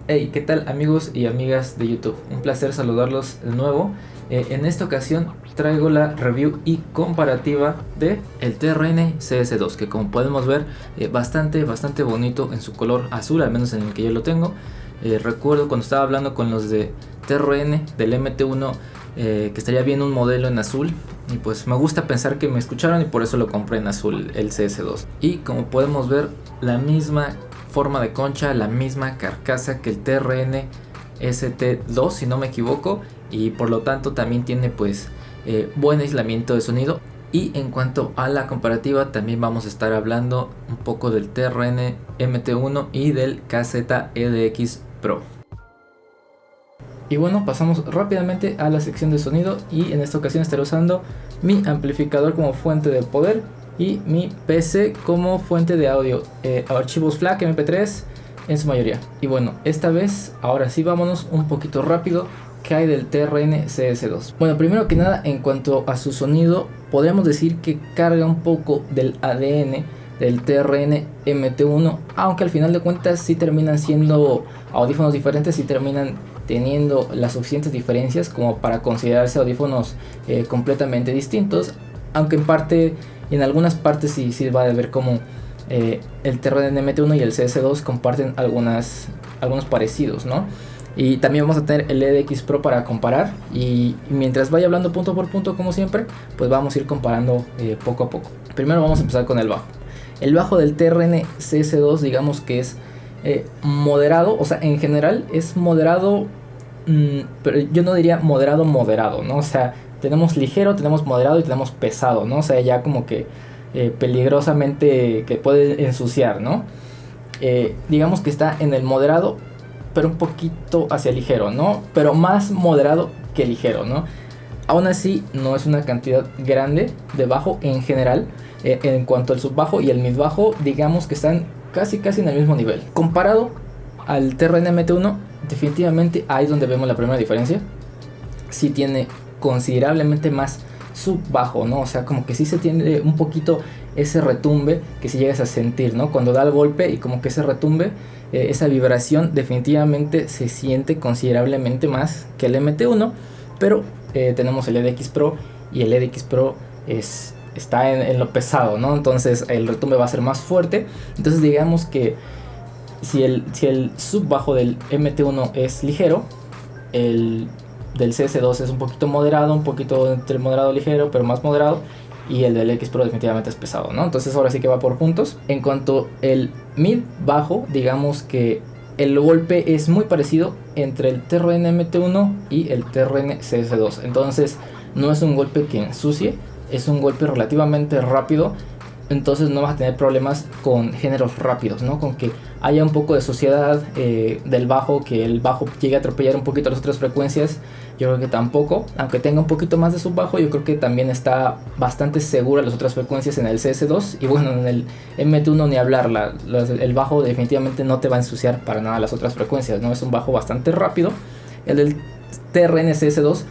Hey, ¿qué tal amigos y amigas de YouTube? Un placer saludarlos de nuevo. En esta ocasión traigo la review y comparativa de el TRN CS2, que como podemos ver bastante bonito en su color azul, al menos en el que yo lo tengo. Recuerdo cuando estaba hablando con los de TRN del MT1 que estaría bien un modelo en azul, y pues me gusta pensar que me escucharon y por eso lo compré en azul el CS2. Y como podemos ver, la misma forma de concha, la misma carcasa que el TRN ST2 si no me equivoco, y por lo tanto también tiene pues buen aislamiento de sonido. Y en cuanto a la comparativa, también vamos a estar hablando un poco del TRN MT1 y del KZ-EDX Pro. Y bueno, pasamos rápidamente a la sección de sonido, y en esta ocasión estaré usando mi amplificador como fuente de poder y mi PC como fuente de audio, archivos FLAC MP3 en su mayoría. Y bueno, esta vez, ahora sí vámonos un poquito rápido. ¿Qué hay del TRN CS2? Bueno, primero que nada, en cuanto a su sonido, podemos decir que carga un poco del ADN del TRN MT1, aunque al final de cuentas sí terminan siendo audífonos diferentes y terminan teniendo las suficientes diferencias como para considerarse audífonos completamente distintos, aunque en algunas partes sí va a ver como el TRN MT1 y el CS2 comparten algunos parecidos, ¿no? Y también vamos a tener el EDX Pro para comparar, y mientras vaya hablando punto por punto como siempre, pues vamos a ir comparando poco a poco. Primero vamos a empezar con el bajo. El bajo del TRN CS2 digamos que es moderado, o sea, en general es moderado, pero yo no diría moderado, ¿no? O sea, tenemos ligero, tenemos moderado y tenemos pesado, ¿no? O sea, ya como que peligrosamente que puede ensuciar, ¿no? Digamos que está en el moderado, pero un poquito hacia ligero, ¿no? Pero más moderado que ligero, ¿no? Aún así, no es una cantidad grande de bajo en general. En cuanto al subbajo y el midbajo, digamos que están casi en el mismo nivel. Comparado al TRN MT1, definitivamente ahí es donde vemos la primera diferencia. Sí tiene considerablemente más subbajo, ¿no? O sea, como que sí se tiene un poquito ese retumbe que si llegas a sentir, ¿no? Cuando da el golpe y como que ese retumbe, esa vibración definitivamente se siente considerablemente más que el MT1, pero tenemos el EDX Pro, y el EDX Pro está en lo pesado, ¿no? Entonces el retumbe va a ser más fuerte. Entonces digamos que si el subbajo del MT1 es ligero, el del CS2 es un poquito moderado, un poquito entre moderado y ligero, pero más moderado, y el del X Pro definitivamente es pesado, ¿no? Entonces ahora sí que va por puntos. En cuanto el mid bajo, digamos que el golpe es muy parecido entre el TRN MT1 y el TRN CS2. Entonces no es un golpe que ensucie, es un golpe relativamente rápido. Entonces no vas a tener problemas con géneros rápidos, ¿no? Con que haya un poco de suciedad del bajo, que el bajo llegue a atropellar un poquito las otras frecuencias. Yo creo que tampoco, aunque tenga un poquito más de subbajo, yo creo que también está bastante segura las otras frecuencias en el CS2. Y bueno, en el MT1 ni hablar, el bajo definitivamente no te va a ensuciar para nada las otras frecuencias, ¿no? Es un bajo bastante rápido. El del TRN CS2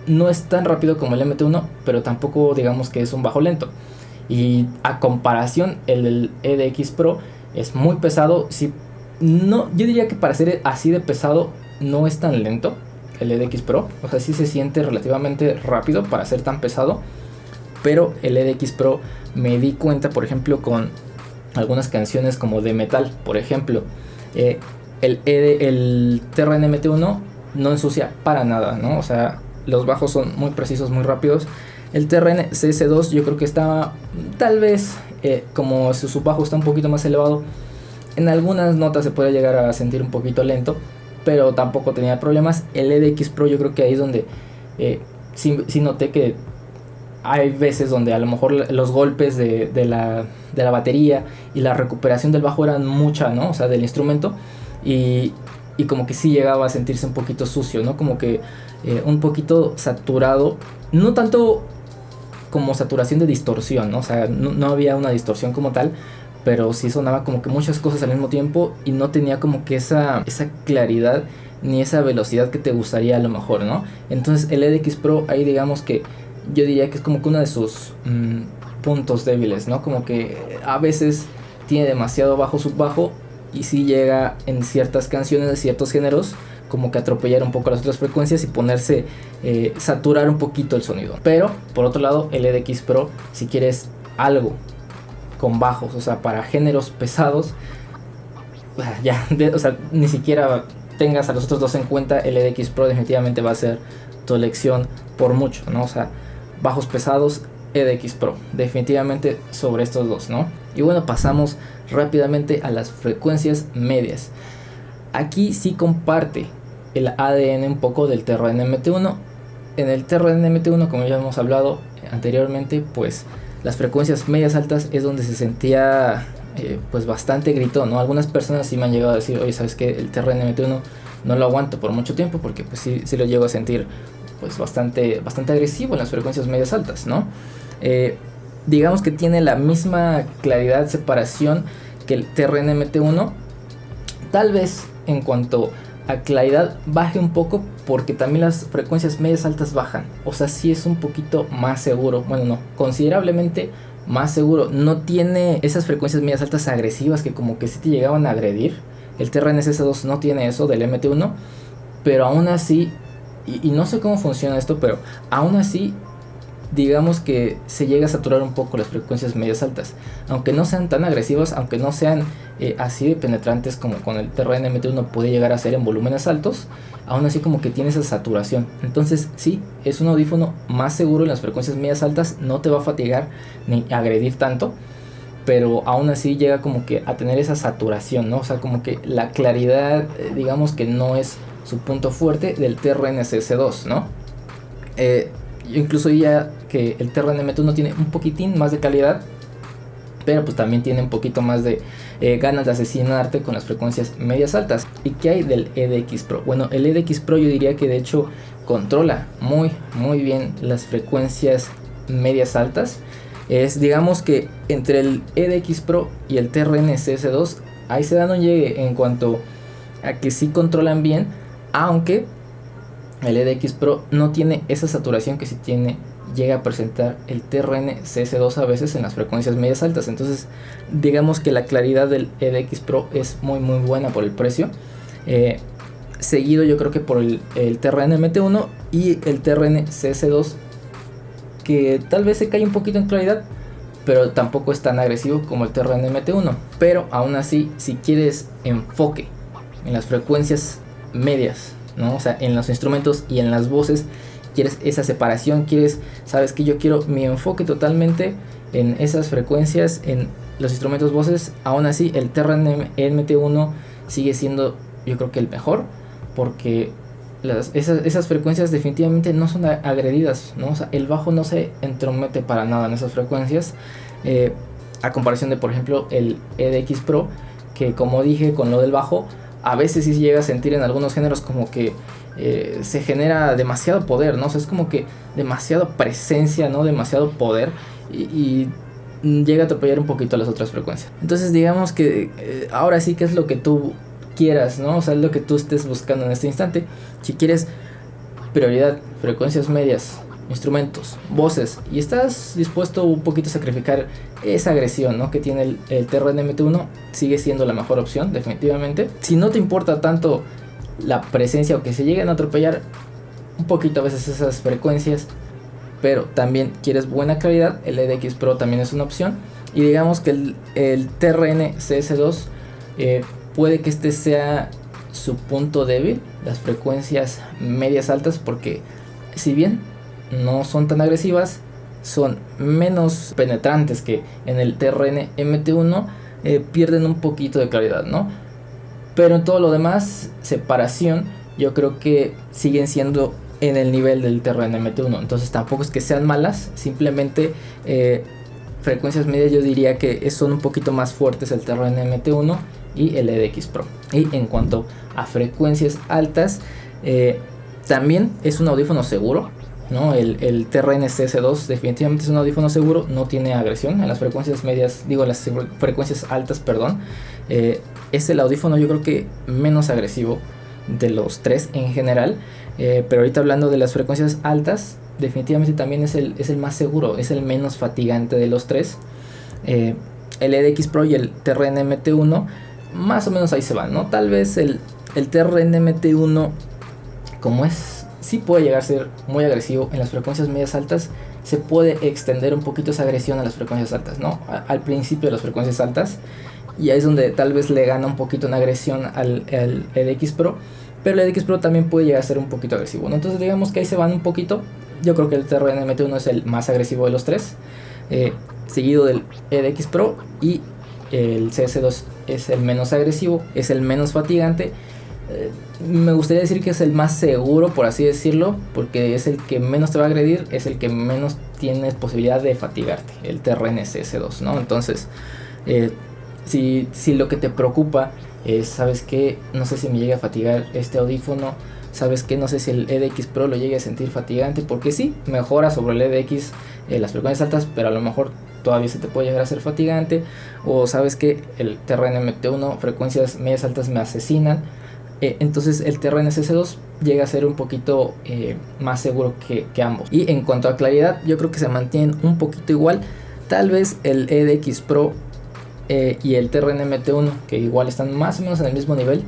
no es tan rápido como el MT1, pero tampoco digamos que es un bajo lento. Y a comparación, el del EDX Pro es muy pesado. Sí, no, yo diría que para ser así de pesado no es tan lento el EDX Pro. O sea, sí se siente relativamente rápido para ser tan pesado. Pero el EDX Pro me di cuenta, por ejemplo, con algunas canciones como de metal, por ejemplo. El TRN MT1 no ensucia para nada, ¿no? O sea, los bajos son muy precisos, muy rápidos. El TRN CS2 yo creo que está tal vez, como su subbajo está un poquito más elevado, en algunas notas se puede llegar a sentir un poquito lento, pero tampoco tenía problemas. El EDX Pro yo creo que ahí es donde sí noté que hay veces donde a lo mejor los golpes de la batería y la recuperación del bajo eran mucha, ¿no? O sea, del instrumento, y como que sí llegaba a sentirse un poquito sucio, ¿no? Como que un poquito saturado, no tanto como saturación de distorsión, ¿no? O sea, no había una distorsión como tal, pero sí sonaba como que muchas cosas al mismo tiempo y no tenía como que esa claridad ni esa velocidad que te gustaría a lo mejor, ¿no? Entonces el EDX Pro ahí digamos que yo diría que es como que uno de sus puntos débiles, ¿no? Como que a veces tiene demasiado bajo subbajo y sí llega en ciertas canciones de ciertos géneros como que atropellar un poco las otras frecuencias y ponerse, saturar un poquito el sonido. Pero por otro lado, el EDX Pro, si quieres algo con bajos, o sea, para géneros pesados, ya, o sea, ni siquiera tengas a los otros dos en cuenta, el EDX Pro definitivamente va a ser tu elección por mucho, ¿no? O sea, bajos pesados, EDX Pro, definitivamente sobre estos dos, ¿no? Y bueno, pasamos rápidamente a las frecuencias medias. Aquí sí comparte el ADN un poco del TRN MT1. En el TRN MT1, como ya hemos hablado anteriormente, pues las frecuencias medias altas es donde se sentía pues bastante gritón, ¿no? Algunas personas sí me han llegado a decir, oye, ¿sabes qué? El TRN MT1 no lo aguanto por mucho tiempo porque pues sí lo llego a sentir pues bastante agresivo en las frecuencias medias altas, ¿no? Digamos que tiene la misma claridad, separación que el TRN MT1. Tal vez en cuanto a claridad baje un poco porque también las frecuencias medias altas bajan. O sea, sí es un poquito más seguro. Bueno, no, considerablemente más seguro. No tiene esas frecuencias medias altas agresivas que como que sí te llegaban a agredir. El TRN CS2 no tiene eso del MT1. Pero aún así, y no sé cómo funciona esto, pero aún así digamos que se llega a saturar un poco las frecuencias medias altas, aunque no sean tan agresivas, aunque no sean así de penetrantes como con el TRN MT1 puede llegar a ser en volúmenes altos, aún así como que tiene esa saturación. Entonces sí, es un audífono más seguro en las frecuencias medias altas, no te va a fatigar ni agredir tanto, pero aún así llega como que a tener esa saturación, ¿no? O sea, como que la claridad, digamos que no es su punto fuerte del TRN CS2, ¿no? Yo incluso ya que el TRN MT1 tiene un poquitín más de calidad, pero pues también tiene un poquito más de ganas de asesinarte con las frecuencias medias altas. ¿Y qué hay del EDX Pro? Bueno, el EDX Pro yo diría que de hecho controla muy bien las frecuencias medias altas. Es, digamos que entre el EDX Pro y el TRN CS2 ahí se dan un llegue en cuanto a que sí controlan bien, aunque el EDX Pro no tiene esa saturación que sí llega a presentar el TRN CS2 a veces en las frecuencias medias altas. Entonces digamos que la claridad del EDX Pro es muy buena por el precio, seguido yo creo que por el TRN MT1 y el TRN CS2, que tal vez se cae un poquito en claridad, pero tampoco es tan agresivo como el TRN MT1. Pero aún así, si quieres enfoque en las frecuencias medias, ¿no? O sea, en los instrumentos y en las voces, quieres esa separación, sabes que yo quiero mi enfoque totalmente en esas frecuencias, en los instrumentos voces, aún así el TRN MT1 sigue siendo yo creo que el mejor, porque esas frecuencias definitivamente no son agredidas, ¿no? O sea, el bajo no se entromete para nada en esas frecuencias, a comparación de por ejemplo el EDX Pro, que como dije con lo del bajo, a veces sí se llega a sentir en algunos géneros como que se genera demasiado poder, ¿no? O sea, es como que demasiada presencia, ¿no? Demasiado poder y llega a atropellar un poquito a las otras frecuencias. Entonces digamos que ahora sí que es lo que tú quieras, ¿no? O sea, es lo que tú estés buscando en este instante. Si quieres prioridad, frecuencias medias, instrumentos, voces, y estás dispuesto un poquito a sacrificar esa agresión, ¿no? que tiene el TRN MT1, sigue siendo la mejor opción definitivamente. Si no te importa tanto la presencia o que se lleguen a atropellar un poquito a veces esas frecuencias, pero también quieres buena calidad, el EDX Pro también es una opción. Y digamos que el TRN CS2 puede que este sea su punto débil, las frecuencias medias altas, porque si bien no son tan agresivas, son menos penetrantes que en el TRN MT1, pierden un poquito de claridad, ¿no? Pero en todo lo demás, separación, yo creo que siguen siendo en el nivel del TRN MT1. Entonces tampoco es que sean malas, simplemente frecuencias medias yo diría que son un poquito más fuertes el TRN MT1 y el EDX Pro. Y en cuanto a frecuencias altas, también es un audífono seguro, ¿no? El TRN CS2 definitivamente es un audífono seguro, no tiene agresión en las frecuencias medias, digo las frecuencias altas, perdón. Es el audífono yo creo que menos agresivo de los tres en general, pero ahorita hablando de las frecuencias altas, definitivamente también es el más seguro, es el menos fatigante de los tres. El EDX Pro y el TRN MT1 más o menos ahí se van, ¿no? Tal vez el TRN-MT1, como es, sí puede llegar a ser muy agresivo en las frecuencias medias altas, se puede extender un poquito esa agresión a las frecuencias altas, ¿no? Al principio de las frecuencias altas, y ahí es donde tal vez le gana un poquito en agresión al EDX Pro, pero el EDX Pro también puede llegar a ser un poquito agresivo, ¿no? Entonces digamos que ahí se van un poquito. Yo creo que el TRN-MT1 es el más agresivo de los tres, seguido del EDX Pro, y el CS2 es el menos agresivo, es el menos fatigante. Me gustaría decir que es el más seguro, por así decirlo, porque es el que menos te va a agredir, es el que menos tienes posibilidad de fatigarte, el TRN CS2, ¿no? Entonces, si lo que te preocupa es, ¿sabes qué? No sé si me llega a fatigar este audífono, ¿sabes qué? No sé si el EDX Pro lo llegue a sentir fatigante, porque sí, mejora sobre el EDX las frecuencias altas, pero a lo mejor todavía se te puede llegar a ser fatigante. O sabes que el TRN-MT1, frecuencias medias altas me asesinan. Entonces el TRN-CS2 llega a ser un poquito más seguro que ambos. Y en cuanto a claridad, yo creo que se mantienen un poquito igual. Tal vez el EDX Pro y el TRN-MT1, que igual están más o menos en el mismo nivel,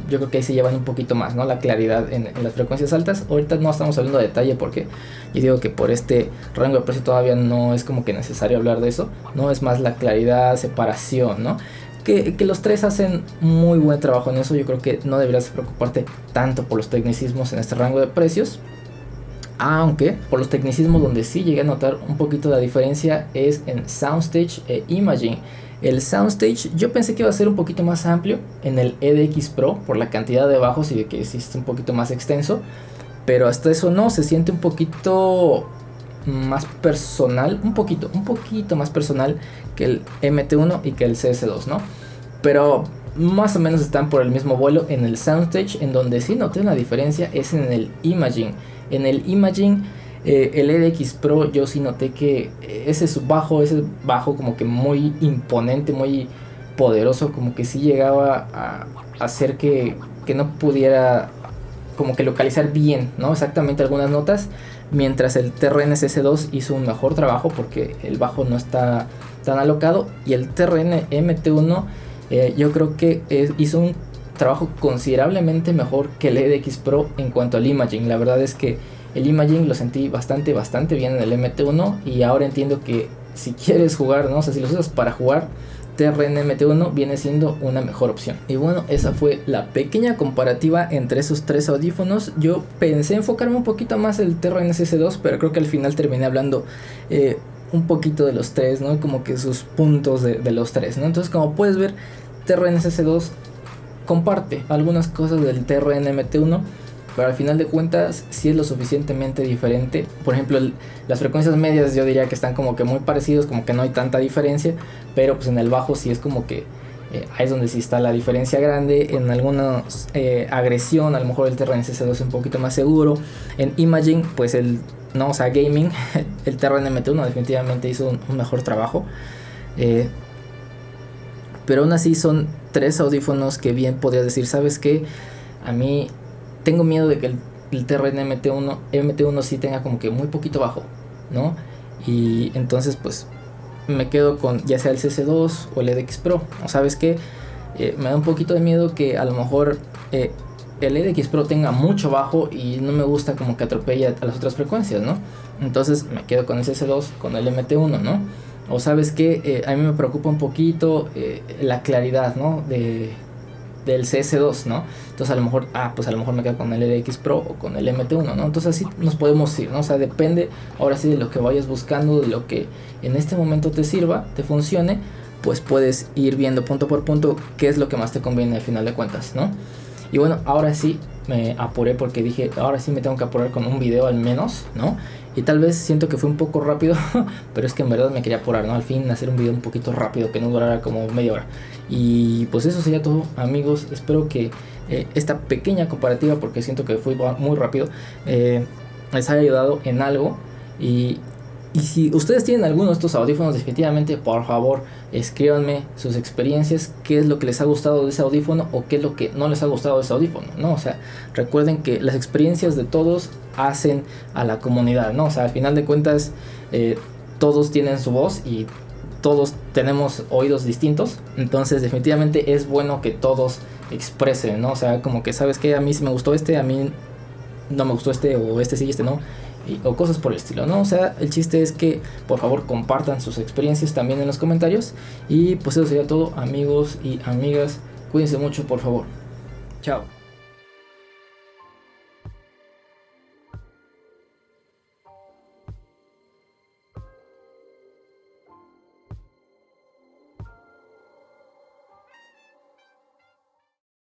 yo creo que ahí se llevan un poquito más, ¿no? La claridad en las frecuencias altas. Ahorita no estamos hablando de detalle, porque yo digo que por este rango de precio todavía no es como que necesario hablar de eso, no es más la claridad, separación, ¿no? Que los tres hacen muy buen trabajo en eso. Yo creo que no deberías preocuparte tanto por los tecnicismos en este rango de precios, aunque por los tecnicismos donde sí llegué a notar un poquito la diferencia es en Soundstage e Imaging. El Soundstage yo pensé que iba a ser un poquito más amplio en el EDX Pro por la cantidad de bajos y de que existe un poquito más extenso, pero hasta eso no, se siente un poquito más personal, un poquito más personal que el MT1 y que el CS2, ¿no? Pero más o menos están por el mismo vuelo. En el Soundstage, en donde sí noté una diferencia, es en el Imaging. En el Imaging, el EDX Pro, yo sí noté que ese bajo como que muy imponente, muy poderoso, como que sí llegaba a hacer que no pudiera como que localizar bien, ¿no? Exactamente algunas notas, mientras el TRN-CS2 hizo un mejor trabajo porque el bajo no está tan alocado, y el TRN-MT1 yo creo que hizo un trabajo considerablemente mejor que el EDX Pro en cuanto al Imaging. La verdad es que el Imaging lo sentí bastante bien en el MT1, y ahora entiendo que si quieres jugar, ¿no? O sea, si los usas para jugar, TRN-MT1 viene siendo una mejor opción. Y bueno, esa fue la pequeña comparativa entre esos tres audífonos. Yo pensé enfocarme un poquito más en el TRN-CS2, pero creo que al final terminé hablando un poquito de los tres, ¿no? Como que sus puntos de los tres, ¿no? Entonces, como puedes ver, TRN-CS2 comparte algunas cosas del TRN-MT1, pero al final de cuentas sí es lo suficientemente diferente. Por ejemplo, las frecuencias medias yo diría que están como que muy parecidos, como que no hay tanta diferencia, pero pues en el bajo sí es como que ahí es donde sí está la diferencia grande. En alguna agresión, a lo mejor el TRN-CS2 es un poquito más seguro. En Imaging, pues gaming, el TRN-MT1 definitivamente hizo un mejor trabajo. Pero aún así son tres audífonos que bien podrías decir, ¿sabes qué? A mí tengo miedo de que el TRN-MT1 sí tenga como que muy poquito bajo, ¿no? Y entonces pues me quedo con ya sea el CS2 o el EDX Pro. ¿O sabes qué? Me da un poquito de miedo que a lo mejor el EDX Pro tenga mucho bajo y no me gusta como que atropelle a las otras frecuencias, ¿no? Entonces me quedo con el CS2, con el MT1, ¿no? O sabes que a mí me preocupa un poquito la claridad, ¿no? Del CS2, ¿no? Entonces a lo mejor me quedo con el EDX Pro o con el MT1, ¿no? Entonces así nos podemos ir, ¿no? O sea, depende ahora sí de lo que vayas buscando, de lo que en este momento te sirva, te funcione, pues puedes ir viendo punto por punto qué es lo que más te conviene al final de cuentas, ¿no? Y bueno, ahora sí me apuré porque dije, ahora sí me tengo que apurar con un video al menos, ¿no? Y tal vez siento que fue un poco rápido, pero es que en verdad me quería apurar, ¿no? Al fin hacer un video un poquito rápido, que no durara como media hora. Y pues eso sería todo, amigos. Espero que esta pequeña comparativa, porque siento que fue muy rápido, les haya ayudado en algo. Y si ustedes tienen alguno de estos audífonos, definitivamente, por favor, escríbanme sus experiencias, qué es lo que les ha gustado de ese audífono o qué es lo que no les ha gustado de ese audífono, ¿no? O sea, recuerden que las experiencias de todos hacen a la comunidad, ¿no? O sea, al final de cuentas, todos tienen su voz y todos tenemos oídos distintos, entonces definitivamente es bueno que todos expresen, ¿no? O sea, como que sabes que a mí sí me gustó a mí no me gustó o sí y no, o cosas por el estilo, ¿no? O sea, el chiste es que por favor compartan sus experiencias también en los comentarios. Y pues eso sería todo, amigos y amigas, cuídense mucho, por favor. Chao.